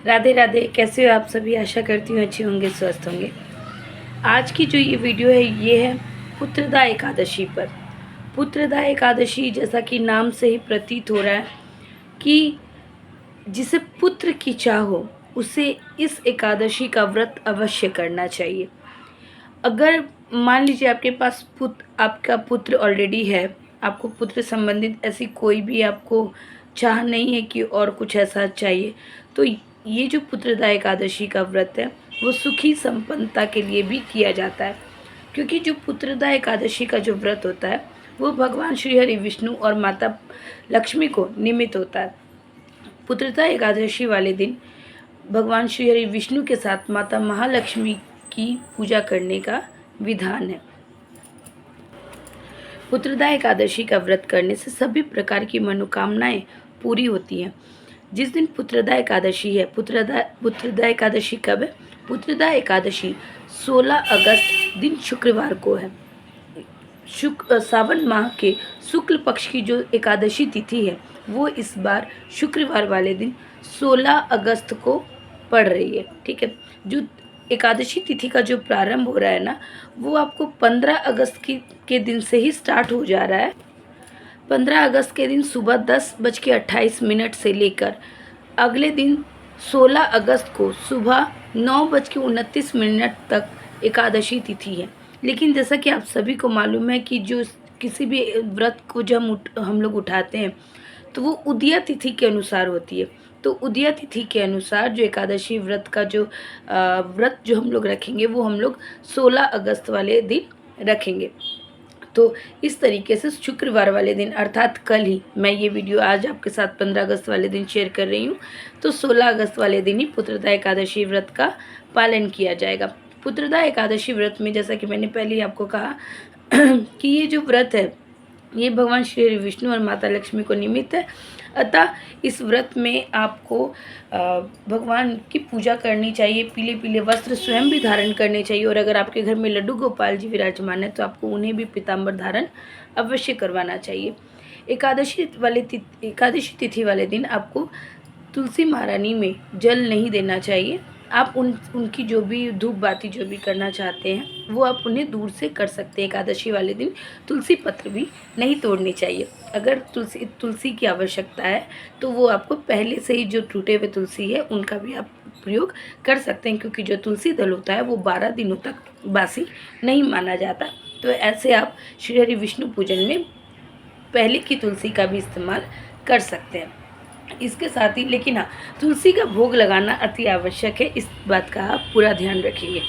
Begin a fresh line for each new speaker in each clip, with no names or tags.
राधे राधे। कैसे हो आप सभी? आशा करती हूँ अच्छे होंगे, स्वस्थ होंगे। आज की जो ये वीडियो है ये है पुत्रदा एकादशी पर। पुत्रदा एकादशी जैसा कि नाम से ही प्रतीत हो रहा है कि जिसे पुत्र की चाह हो उसे इस एकादशी का व्रत अवश्य करना चाहिए। अगर मान लीजिए आपका पुत्र ऑलरेडी है, आपको पुत्र संबंधित ऐसी कोई भी आपको चाह नहीं है कि और कुछ ऐसा चाहिए, तो ये जो पुत्रदा एकादशी का व्रत है वो सुखी संपन्नता के लिए भी किया जाता है। क्योंकि जो पुत्रदा एकादशी का जो व्रत होता है वो भगवान श्री हरि विष्णु और माता लक्ष्मी को निमित्त होता है। पुत्रदा एकादशी वाले दिन भगवान श्री हरि विष्णु के साथ माता महालक्ष्मी की पूजा करने का विधान है। पुत्रदा एकादशी का व्रत करने से सभी प्रकार की मनोकामनाएं पूरी होती हैं। जिस दिन पुत्रदा एकादशी है, पुत्रदा एकादशी कब है? पुत्रदा एकादशी 16 अगस्त दिन शुक्रवार को है। सावन माह के शुक्ल पक्ष की जो एकादशी तिथि है वो इस बार शुक्रवार वाले दिन 16 अगस्त को पड़ रही है। ठीक है, जो एकादशी तिथि का जो प्रारंभ हो रहा है ना, वो आपको 15 अगस्त के दिन से ही स्टार्ट हो जा रहा है। 15 अगस्त के दिन सुबह 10:28 से लेकर अगले दिन 16 अगस्त को सुबह 9:29 तक एकादशी तिथि है। लेकिन जैसा कि आप सभी को मालूम है कि जो किसी भी व्रत को जब हम लोग उठाते हैं तो वो उदया तिथि के अनुसार होती है। तो उदया तिथि के अनुसार जो एकादशी व्रत का जो व्रत जो हम लोग रखेंगे वो हम लोग 16 अगस्त वाले दिन रखेंगे। तो इस तरीके से शुक्रवार वाले दिन अर्थात कल ही, मैं ये वीडियो आज आपके साथ 15 अगस्त वाले दिन शेयर कर रही हूँ, तो 16 अगस्त वाले दिन ही पुत्रदा एकादशी व्रत का पालन किया जाएगा। पुत्रदा एकादशी व्रत में जैसा कि मैंने पहले ही आपको कहा कि ये जो व्रत है ये भगवान श्री विष्णु और माता लक्ष्मी को निमित्त है। अतः इस व्रत में आपको भगवान की पूजा करनी चाहिए, पीले पीले वस्त्र स्वयं भी धारण करने चाहिए, और अगर आपके घर में लड्डू गोपाल जी विराजमान है तो आपको उन्हें भी पीताम्बर धारण अवश्य करवाना चाहिए। एकादशी तिथि वाले दिन आपको तुलसी महारानी में जल नहीं देना चाहिए। आप उनकी जो भी धूप बाती जो भी करना चाहते हैं वो आप उन्हें दूर से कर सकते हैं। एकादशी वाले दिन तुलसी पत्र भी नहीं तोड़नी चाहिए। अगर तुलसी की आवश्यकता है तो वो आपको पहले से ही जो टूटे हुए तुलसी है उनका भी आप प्रयोग कर सकते हैं, क्योंकि जो तुलसी दल होता है वो 12 दिनों तक बासी नहीं माना जाता। तो ऐसे आप श्री हरि विष्णु पूजन में पहले की तुलसी का भी इस्तेमाल कर सकते हैं। इसके साथ ही लेकिन हाँ, तुलसी का भोग लगाना अति आवश्यक है, इस बात का आप पूरा ध्यान रखिए।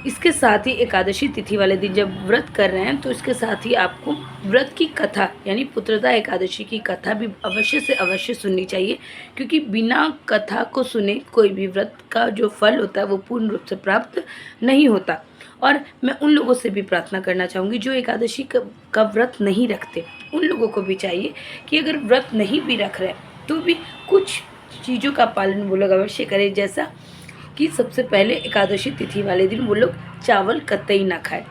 इसके साथ ही एकादशी तिथि वाले दिन जब व्रत कर रहे हैं तो इसके साथ ही आपको व्रत की कथा यानी पुत्रदा एकादशी की कथा भी अवश्य से अवश्य सुननी चाहिए, क्योंकि बिना कथा को सुने कोई भी व्रत का जो फल होता है वो पूर्ण रूप से प्राप्त नहीं होता। और मैं उन लोगों से भी प्रार्थना करना चाहूँगी जो एकादशी का व्रत नहीं रखते, उन लोगों को भी चाहिए कि अगर व्रत नहीं भी रख रहे तो भी कुछ चीज़ों का पालन वो लोग अवश्य करें। जैसा कि सबसे पहले एकादशी तिथि वाले दिन वो लोग चावल कतई ना खाए।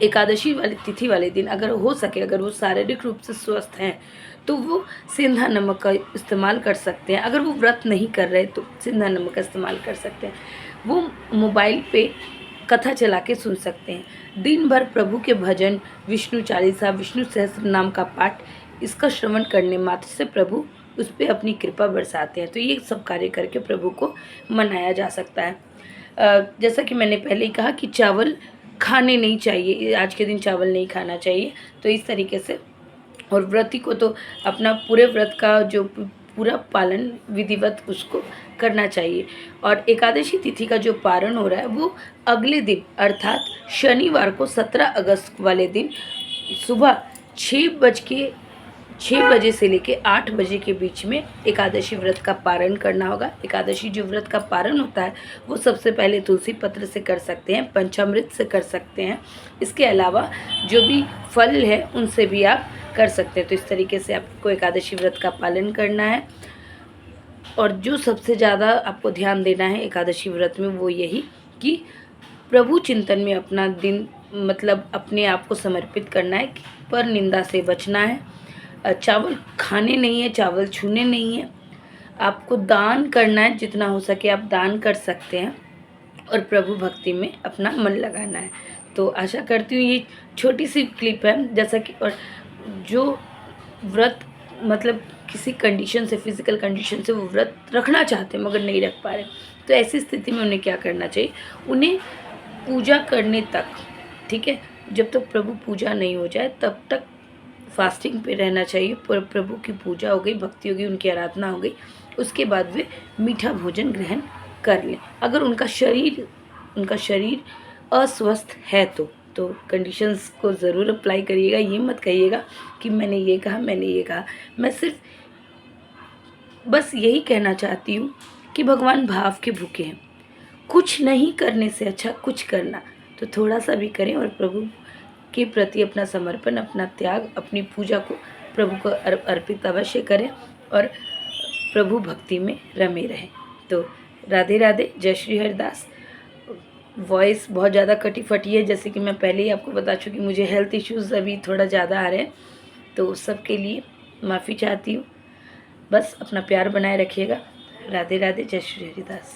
एकादशी वाली तिथि वाले दिन अगर हो सके, अगर वो शारीरिक रूप से स्वस्थ हैं तो वो सेंधा नमक का इस्तेमाल कर सकते हैं। अगर वो व्रत नहीं कर रहे तो सेंधा नमक का इस्तेमाल कर सकते हैं। वो मोबाइल पे कथा चला के सुन सकते हैं। दिन भर प्रभु के भजन, विष्णु चालीसा, विष्णु सहस्त्र नाम का पाठ, इसका श्रवण करने मात्र से प्रभु उस पर अपनी कृपा बरसाते हैं। तो ये सब कार्य करके प्रभु को मनाया जा सकता है। जैसा कि मैंने पहले ही कहा कि चावल खाने नहीं चाहिए, आज के दिन चावल नहीं खाना चाहिए। तो इस तरीके से, और व्रती को तो अपना पूरे व्रत का जो पूरा पालन विधिवत उसको करना चाहिए। और एकादशी तिथि का जो पारण हो रहा है वो अगले दिन अर्थात शनिवार को 17 अगस्त वाले दिन सुबह 6 बजे से लेके 8 बजे के बीच में एकादशी व्रत का पारण करना होगा। एकादशी जो व्रत का पारण होता है वो सबसे पहले तुलसी पत्र से कर सकते हैं, पंचामृत से कर सकते हैं, इसके अलावा जो भी फल है उनसे भी आप कर सकते हैं। तो इस तरीके से आपको एकादशी व्रत का पालन करना है। और जो सबसे ज़्यादा आपको ध्यान देना है एकादशी व्रत में वो यही कि प्रभु चिंतन में अपना दिन मतलब अपने आप को समर्पित करना है, पर निंदा से बचना है, चावल खाने नहीं है, चावल छूने नहीं है। आपको दान करना है, जितना हो सके आप दान कर सकते हैं और प्रभु भक्ति में अपना मन लगाना है। तो आशा करती हूँ ये छोटी सी क्लिप है, जैसा कि और जो व्रत मतलब किसी कंडीशन से, फिज़िकल कंडीशन से वो व्रत रखना चाहते हैं मगर नहीं रख पा रहे, तो ऐसी स्थिति में उन्हें क्या करना चाहिए, उन्हें पूजा करने तक, ठीक है, जब तक प्रभु पूजा नहीं हो जाए तब तक फास्टिंग पे रहना चाहिए। प्रभु की पूजा हो गई, भक्ति हो गई, उनकी आराधना हो गई, उसके बाद वे मीठा भोजन ग्रहण कर लें। अगर उनका शरीर अस्वस्थ है तो कंडीशंस को ज़रूर अप्लाई करिएगा। ये मत कहिएगा कि मैंने ये कहा, मैंने ये कहा। मैं सिर्फ बस यही कहना चाहती हूँ कि भगवान भाव के भूखे हैं। कुछ नहीं करने से अच्छा कुछ करना, तो थोड़ा सा भी करें और प्रभु के प्रति अपना समर्पण, अपना त्याग, अपनी पूजा को प्रभु को अर्पित अवश्य करें और प्रभु भक्ति में रमे रहें। तो राधे राधे, जय श्री हरिदास। वॉइस बहुत ज़्यादा कटी फटी है, जैसे कि मैं पहले ही आपको बता चुकी, मुझे हेल्थ इश्यूज़ अभी थोड़ा ज़्यादा आ रहे हैं, तो उस सब के लिए माफ़ी चाहती हूँ। बस अपना प्यार बनाए रखिएगा। राधे राधे, जय श्री हरिदास।